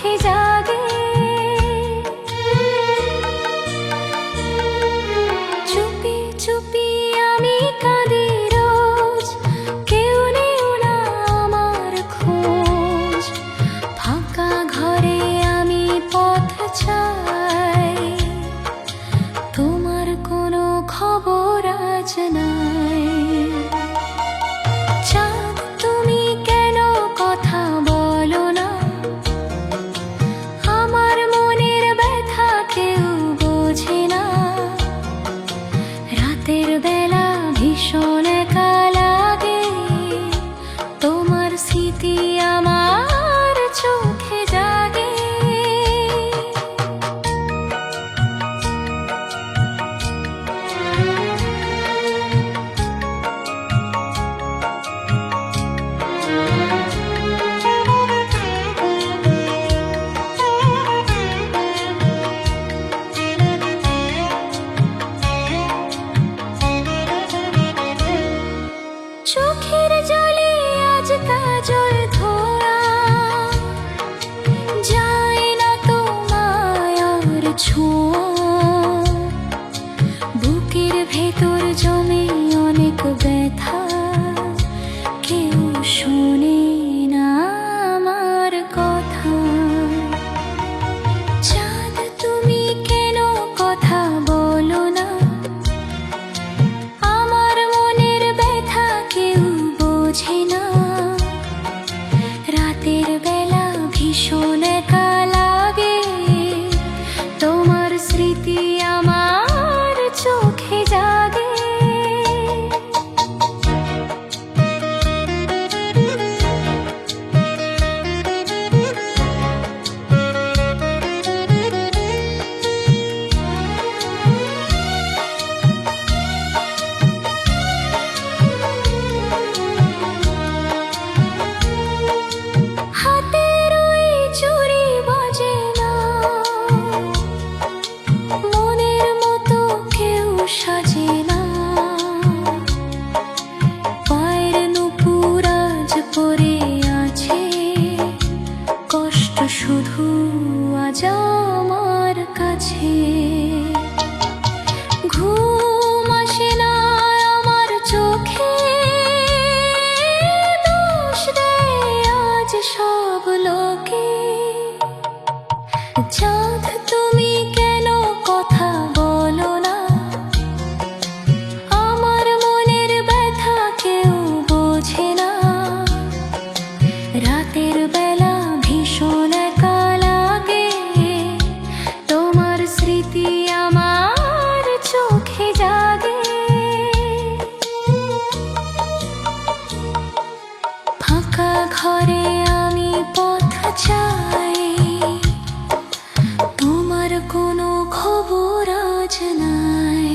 চোখে জাগে। চুপি চুপি আমি কাঁদি রোজ, কেউ নেই না আমার খোঁজ। ফাঁকা ঘরে আমি পথ চাই, তোমার কোনো খবর আজ নাই। চাঁদ তুমি কেন কথা বলো না, আমার মনের ব্যথা কেউ বোঝে না। রাতের বেলা ভীষণ একা লাগে, তোমার স্মৃতি আমার চোখে জাগে। চোখের জলে আজ কাজল ধোয়া, যায় না তো মায়ার ছোঁয়া। বুকের ভেতর জমে অনেক ব্যথা, কেউ শোনে না আমার কথা। চাঁদ তুমি কেন কথা বলো না, আমার মনের ব্যথা কেউ বোঝে না। রাতের বেলা ভীষণ একা লাগে, তোমার স্মৃতি আমার চোখে জাগে। হাতের ওই চুড়ি বাজে না, মনের মতো কেউ সাজে না। পায়ের নূপুর আজ পড়ে আছে, কষ্ট শুধু আজ আমার কাছে। ঘুম আসে না আমার চোখে, দোষ দেয় আজ সব লোকে। চাঁদ তুমি কেন কথা বলো না, আমার মনের ব্যথা কেউ বোঝে না। রাতের বেলা ভীষণ একা লাগে, তোমার স্মৃতি আমার চোখে জাগে। ফাঁকা ঘরে আমি পথ চাই, তোমার কোনো খবর আজ নাই।